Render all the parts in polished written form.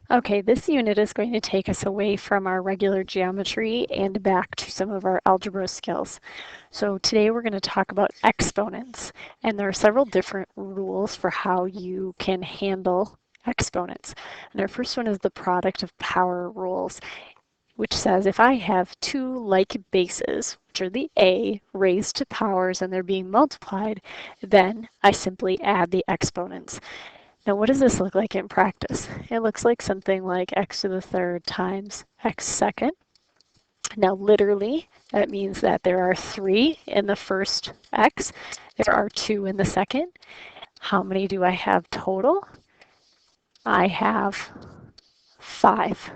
Okay, this unit is going to take us away from our regular geometry and back to some of our algebra skills. So today we're going to talk about exponents, and there are several different rules for how you can handle exponents. And our first one is the product of power rules, which says if I have two like bases, which are the a raised to powers and they're being multiplied, then I simply add the exponents. Now, what does this look like in practice? It looks like something like x to the third times x second. Now, literally, that means that there are 3 in the first x, there are 2 in the second. How many do I have total? I have 5.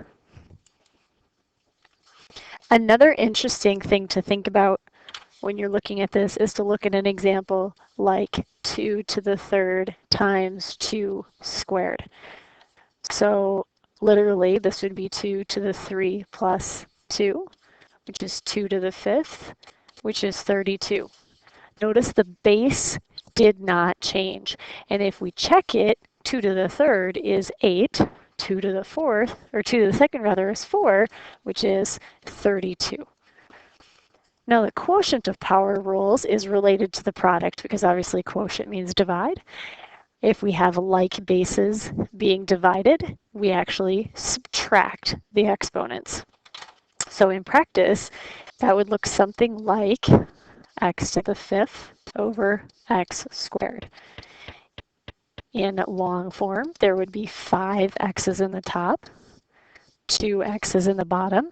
Another interesting thing to think about when you're looking at this is to look at an example like 2 to the third times 2 squared. So literally, this would be 2 to the 3 plus 2, which is 2 to the fifth, which is 32. Notice the base did not change. And if we check it, 2 to the third is 8, 2 to the fourth, or 2 to the second rather, is 4, which is 32. Now the quotient of power rules is related to the product because obviously quotient means divide. If we have like bases being divided, we actually subtract the exponents. So in practice, that would look something like x to the fifth over x squared. In long form, there would be 5 x's in the top, 2 x's in the bottom.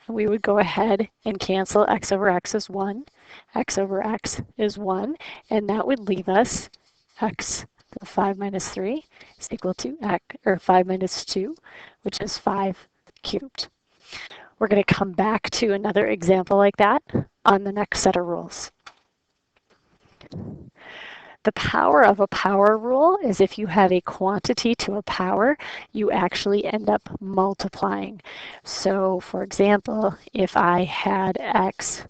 And we would go ahead and cancel x over x is 1, x over x is 1, and that would leave us x to the 5 minus 3 is equal to x, or 5 minus 2, which is 5 cubed. We're going to come back to another example like that on the next set of rules. The power of a power rule is if you have a quantity to a power, you actually end up multiplying. So for example, if I had x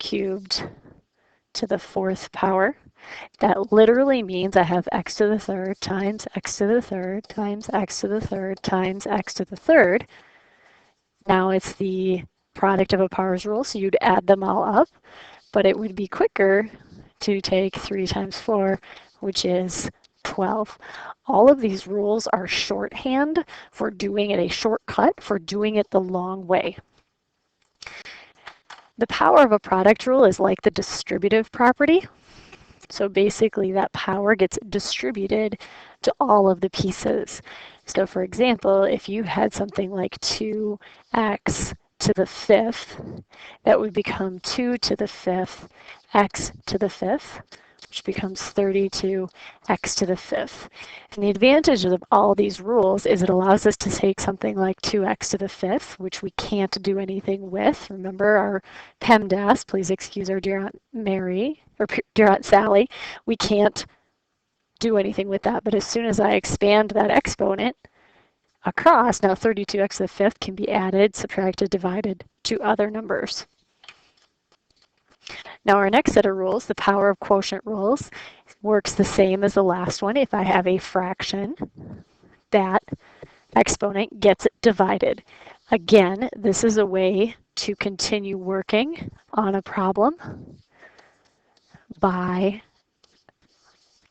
cubed to the fourth power, that literally means I have x to the third times x to the third times x to the third times x to the third. Now it's the product of a powers rule, so you'd add them all up, but it would be quicker to take 3 times 4, which is 12. All of these rules are shorthand for doing it, a shortcut for doing it the long way. The power of a product rule is like the distributive property. So basically that power gets distributed to all of the pieces. So for example, if you had something like 2x to the fifth, that would become 2 to the fifth x to the fifth, which becomes 32 x to the fifth. And the advantage of all these rules is it allows us to take something like 2x to the fifth, which we can't do anything with. Remember our PEMDAS, please excuse our dear Aunt Mary, or dear Aunt Sally, we can't do anything with that. But as soon as I expand that exponent across, now 32x to the fifth can be added, subtracted, divided to other numbers. Now our next set of rules, the power of quotient rules, works the same as the last one. If I have a fraction, that exponent gets divided. Again, this is a way to continue working on a problem by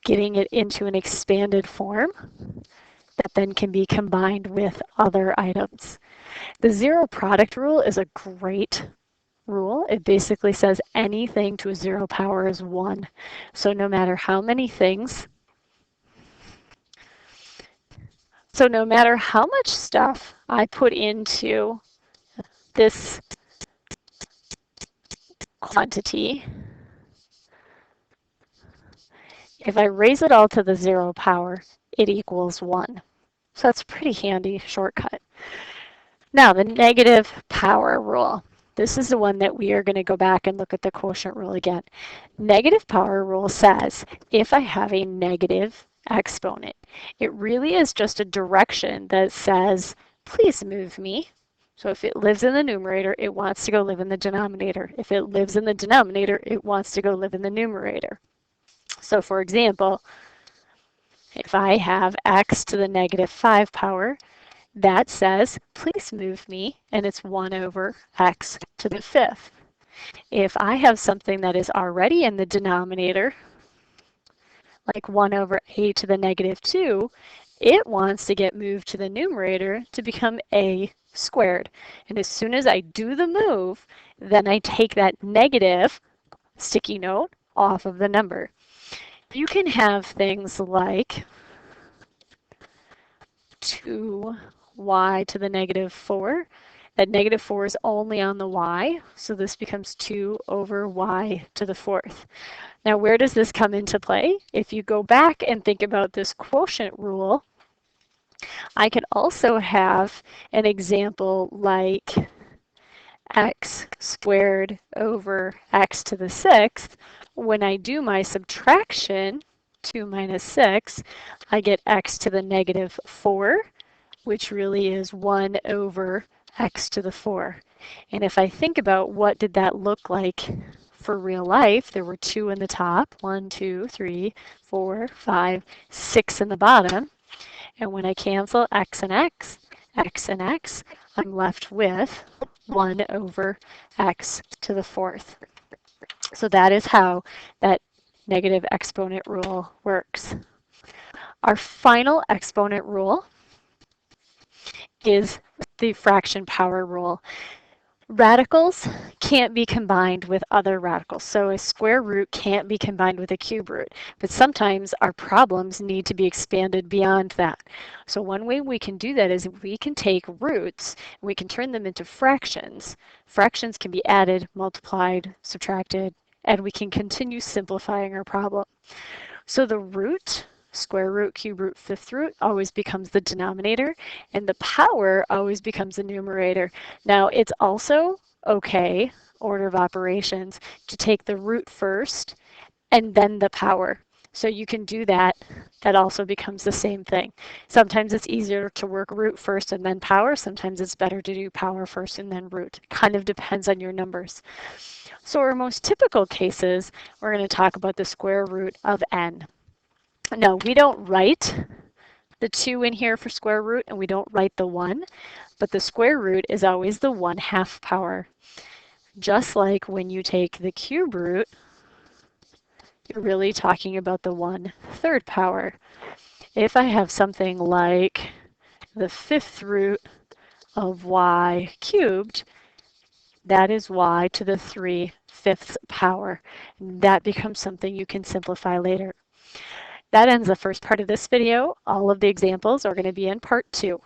getting it into an expanded form that then can be combined with other items. The zero product rule is a great rule. It basically says anything to a zero power is 1. So no matter how many things, so no matter how much stuff I put into this quantity, if I raise it all to the 0 power, it equals 1. So that's a pretty handy shortcut. Now the negative power rule. This is the one that we are going to go back and look at the quotient rule again. Negative power rule says if I have a negative exponent, it really is just a direction that says, please move me. So if it lives in the numerator, it wants to go live in the denominator. If it lives in the denominator, it wants to go live in the numerator. So for example, If I have x to the negative 5 power, that says, please move me, and it's 1 over x to the 5th. If I have something that is already in the denominator, like 1 over a to the negative 2, it wants to get moved to the numerator to become a squared. And as soon as I do the move, then I take that negative sticky note off of the number. You can have things like 2y to the negative 4. That negative 4 is only on the y, so this becomes 2 over y to the 4th. Now, where does this come into play? If you go back and think about this quotient rule, I could also have an example like x squared over x to the 6th. When I do my subtraction, 2 minus 6, I get x to the negative 4, which really is 1 over x to the 4. And if I think about what did that look like for real life, there were 2 in the top, 1, 2, 3, 4, 5, 6 in the bottom. And when I cancel x and x, I'm left with 1 over x to the 4th. So that is how that negative exponent rule works. Our final exponent rule is the fraction power rule. Radicals can't be combined with other radicals. So a square root can't be combined with a cube root. But sometimes our problems need to be expanded beyond that. So one way we can do that is we can take roots and we can turn them into fractions. Fractions can be added, multiplied, subtracted, and we can continue simplifying our problem. So the root, square root, cube root, fifth root, always becomes the denominator, and the power always becomes the numerator. Now, it's also okay, order of operations, to take the root first and then the power. So you can do that. That also becomes the same thing. Sometimes it's easier to work root first and then power. Sometimes it's better to do power first and then root. It kind of depends on your numbers. So our most typical cases, we're going to talk about the square root of n. No, we don't write the 2 in here for square root, and we don't write the 1, but the square root is always the 1/2 power. Just like when you take the cube root, you're really talking about the 1/3 power. If I have something like the 5th root of y cubed, that is y to the 3/5 power. That becomes something you can simplify later. That ends the first part of this video. All of the examples are going to be in part 2.